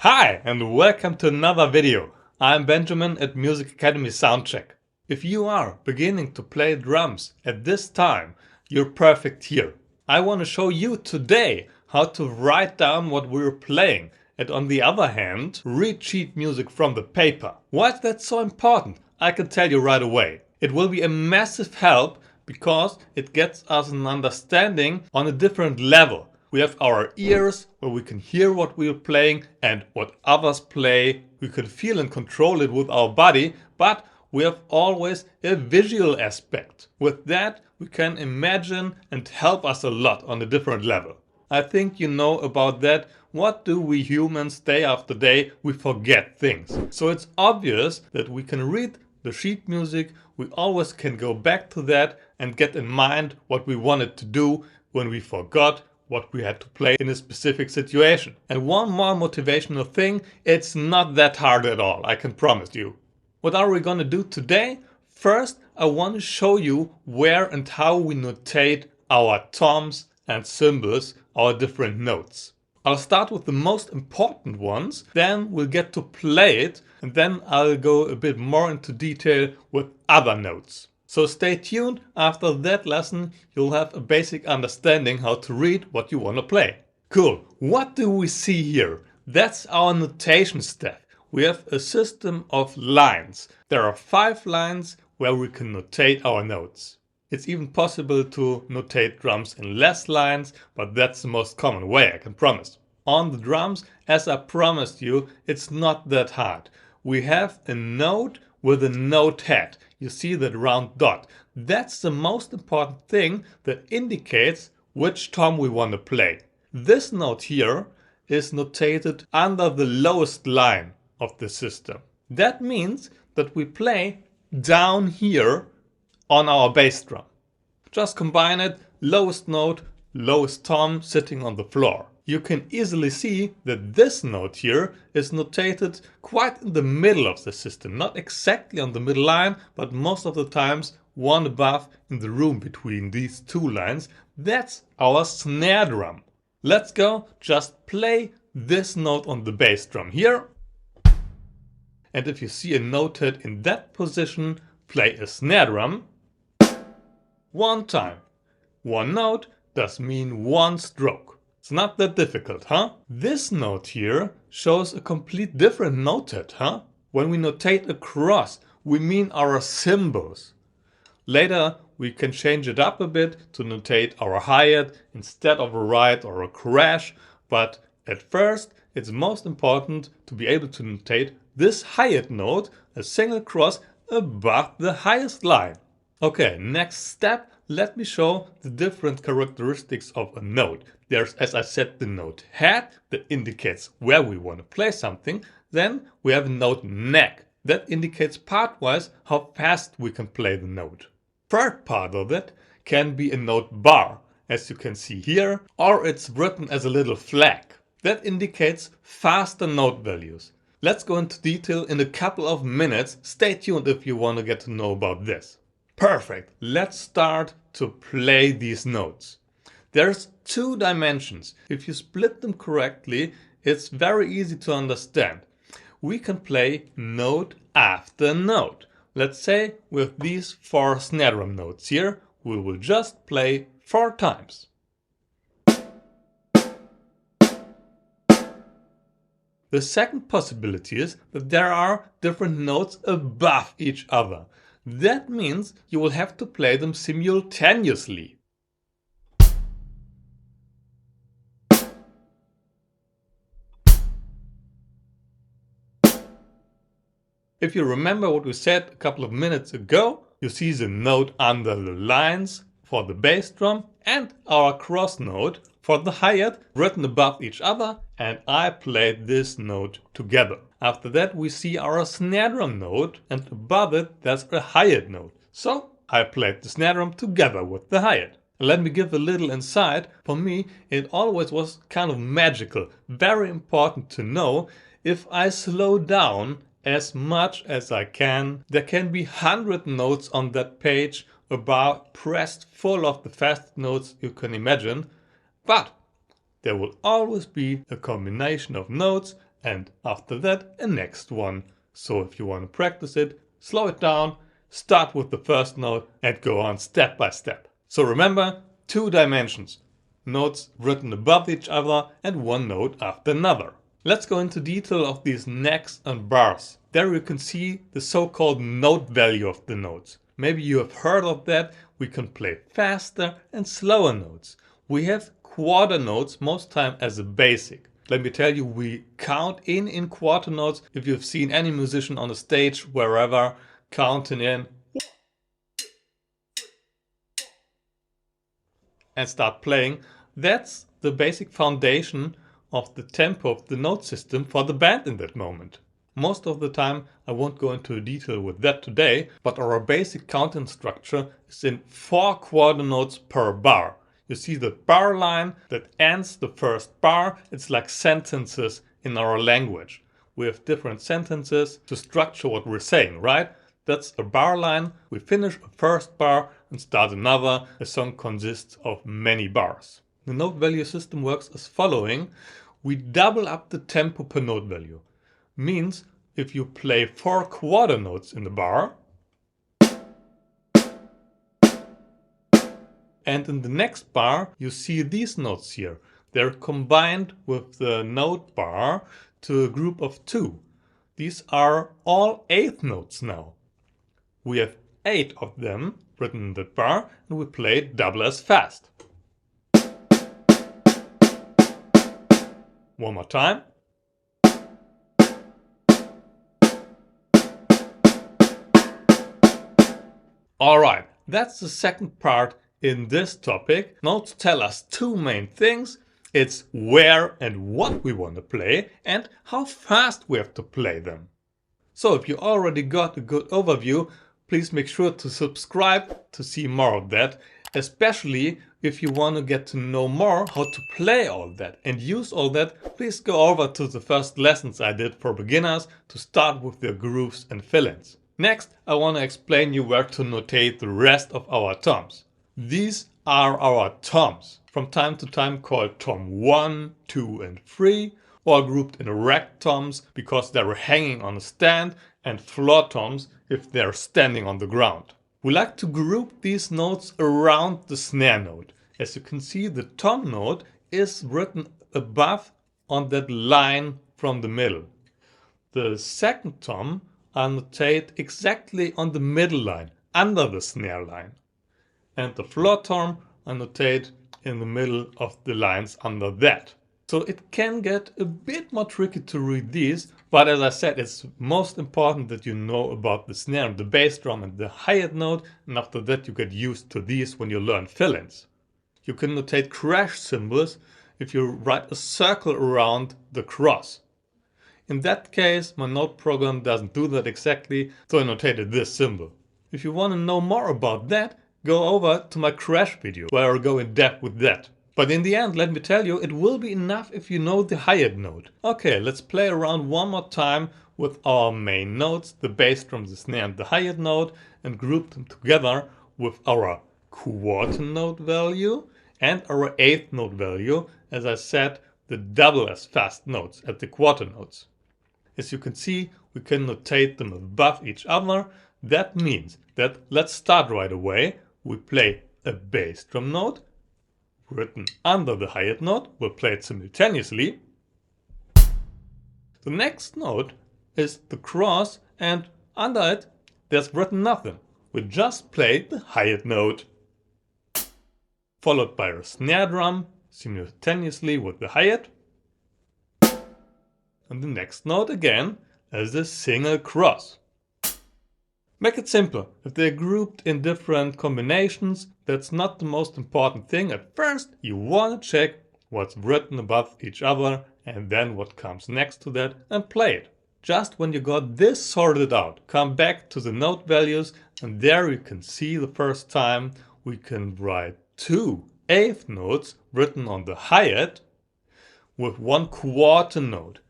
Hi and welcome to another video. I'm Benjamin at Music Academy Soundcheck. If you are beginning to play drums at this time, you're perfect here. I want to show you today how to write down what we're playing and on the other hand, read sheet music from the paper. Why is that so important? I can tell you right away. It will be a massive help because it gets us an understanding on a different level. We have our ears where we can hear what we are playing and what others play. We can feel and control it with our body, but we have always a visual aspect. With that, we can imagine and help us a lot on a different level. I think you know about that. What do we humans day after day? We forget things. So it's obvious that we can read the sheet music. We always can go back to that and get in mind what we wanted to do when we forgot what we had to play in a specific situation. And one more motivational thing, it's not that hard at all, I can promise you. What are we gonna do today? First, I want to show you where and how we notate our toms and cymbals, our different notes. I'll start with the most important ones, then we'll get to play it, and then I'll go a bit more into detail with other notes. So stay tuned, after that lesson you'll have a basic understanding how to read what you want to play. Cool, what do we see here? That's our notation step. We have a system of lines. There are 5 lines where we can notate our notes. It's even possible to notate drums in less lines, but that's the most common way, I can promise. On the drums, as I promised you, it's not that hard. We have a note with a note head. You see that round dot. That's the most important thing that indicates which tom we want to play. This note here is notated under the lowest line of the system. That means that we play down here on our bass drum. Just combine it, lowest note, lowest tom sitting on the floor. You can easily see that this note here is notated quite in the middle of the system. Not exactly on the middle line, but most of the times one above in the room between these 2 lines. That's our snare drum. Let's go, just play this note on the bass drum here. And if you see a note head in that position, play a snare drum. 1 time. 1 note does mean 1 stroke. It's not that difficult, huh? This note here shows a complete different notate, huh? When we notate across, we mean our cymbals. Later, we can change it up a bit to notate our hi-hat instead of a ride or a crash, but at first, it's most important to be able to notate this hi-hat note, a single cross above the highest line. Okay, next step, let me show the different characteristics of a note. There's, as I said, the note head that indicates where we want to play something. Then we have a note neck that indicates part-wise how fast we can play the note. Third part of it can be a note bar, as you can see here, or it's written as a little flag. That indicates faster note values. Let's go into detail in a couple of minutes. Stay tuned if you want to get to know about this. Perfect, let's start to play these notes. There's 2 dimensions. If you split them correctly, it's very easy to understand. We can play note after note. Let's say with these 4 snare drum notes here, we will just play 4 times. The second possibility is that there are different notes above each other. That means you will have to play them simultaneously. If you remember what we said a couple of minutes ago, you see the note under the lines for the bass drum and our cross note for the hi-hat written above each other, and I played this note together. After that we see our snare drum note, and above it there's a hi-hat note. So I played the snare drum together with the hi-hat. Let me give a little insight. For me it always was kind of magical, very important to know if I slow down as much as I can. There can be 100 notes on that page, about pressed full of the fastest notes you can imagine, but there will always be a combination of notes and after that a next one. So if you want to practice it, slow it down, start with the first note and go on step by step. So remember, 2 dimensions, notes written above each other and one note after another. Let's go into detail of these necks and bars. There you can see the so-called note value of the notes. Maybe you have heard of that. We can play faster and slower notes. We have quarter notes most time as a basic. Let me tell you, we count in quarter notes. If you've seen any musician on the stage, wherever, counting in and start playing, that's the basic foundation of the tempo of the note system for the band in that moment. Most of the time I won't go into detail with that today, but our basic counting structure is in 4 quarter notes per bar. You see the bar line that ends the first bar. It's like sentences in our language. We have different sentences to structure what we're saying, right? That's a bar line. We finish a first bar and start another. A song consists of many bars. The note value system works as following. We double up the tempo per note value. Means if you play 4 quarter notes in the bar, and in the next bar you see these notes here. They're combined with the note bar to a group of 2. These are all 8th notes now. We have 8 of them written in that bar and we play double as fast. One more time. Alright, that's the second part in this topic. Notes tell us 2 main things. It's where and what we want to play and how fast we have to play them. So if you already got a good overview, please make sure to subscribe to see more of that, especially if you want to get to know more how to play all that and use all that. Please go over to the first lessons I did for beginners to start with their grooves and fill-ins. Next, I want to explain you where to notate the rest of our toms. These are our toms, from time to time called tom 1, 2 and 3, or grouped in rack toms because they're hanging on a stand, and floor toms if they're standing on the ground. We like to group these notes around the snare note. As you can see, the tom note is written above on that line from the middle. The second tom I notate exactly on the middle line, under the snare line. And the floor tom I notate in the middle of the lines under that. So it can get a bit more tricky to read these, but as I said, it's most important that you know about the snare, the bass drum and the hi-hat note, and after that you get used to these when you learn fill-ins. You can notate crash cymbals if you write a circle around the cross. In that case, my note program doesn't do that exactly, so I notated this symbol. If you want to know more about that, go over to my crash video where I'll go in depth with that. But in the end, let me tell you, it will be enough if you know the hi-hat note. Okay, let's play around one more time with our main notes, the bass drum, the snare and the hi-hat note, and group them together with our quarter note value and our 8th note value. As I said, the double as fast notes at the quarter notes. As you can see, we can notate them above each other. That means that, let's start right away. We play a bass drum note written under the hi-hat note. We'll play it simultaneously. The next note is the cross, and under it there's written nothing. We just play the hi-hat note, followed by a snare drum simultaneously with the hi-hat. And the next note again as a single cross. Make it simple. If they're grouped in different combinations, that's not the most important thing. At first, you want to check what's written above each other and then what comes next to that and play it. Just when you got this sorted out, come back to the note values, and there you can see the first time we can write 2 8th notes written on the hi-hat with 1 quarter note.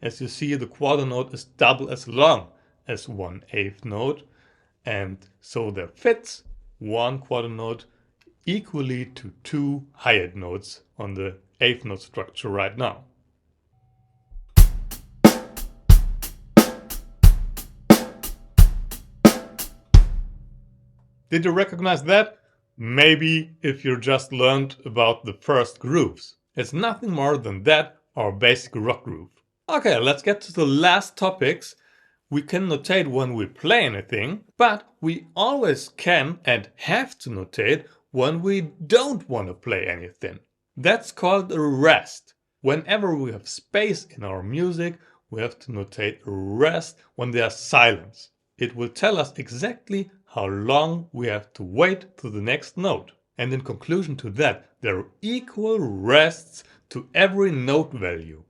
As you see, the quarter note is double as long as 1 8th note, and so there fits 1 quarter note equally to 2 hi-hat notes on the 8th note structure right now. Did you recognize that? Maybe if you just learned about the first grooves. It's nothing more than that, our basic rock groove. Okay, let's get to the last topics. We can notate when we play anything, but we always can and have to notate when we don't want to play anything. That's called a rest. Whenever we have space in our music, we have to notate a rest when there's silence. It will tell us exactly how long we have to wait to the next note. And in conclusion to that, there are equal rests to every note value.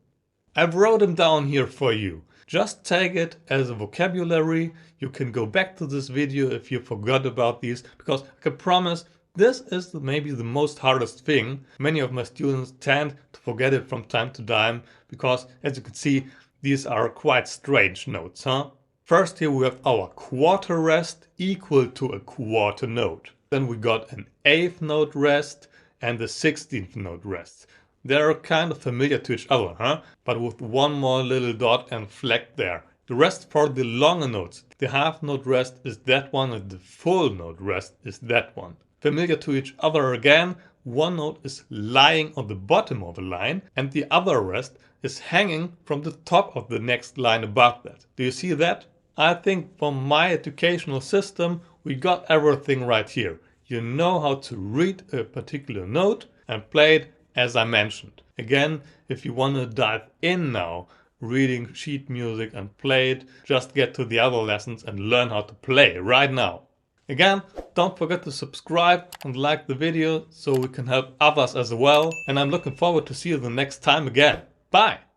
I've wrote them down here for you. Just take it as a vocabulary. You can go back to this video if you forgot about these, because I can promise this is maybe the most hardest thing. Many of my students tend to forget it from time to time because, as you can see, these are quite strange notes, huh? First here we have our quarter rest equal to a quarter note. Then we got an eighth note rest and a 16th note rest. They're kind of familiar to each other, huh? But with one more little dot and flag there. The rest for the longer notes. The half note rest is that one and the full note rest is that one. Familiar to each other again, one note is lying on the bottom of a line and the other rest is hanging from the top of the next line above that. Do you see that? I think from my educational system we got everything right here. You know how to read a particular note and play it as I mentioned. Again, if you want to dive in now, reading sheet music and play it, just get to the other lessons and learn how to play right now. Again, don't forget to subscribe and like the video so we can help others as well. And I'm looking forward to see you the next time again. Bye!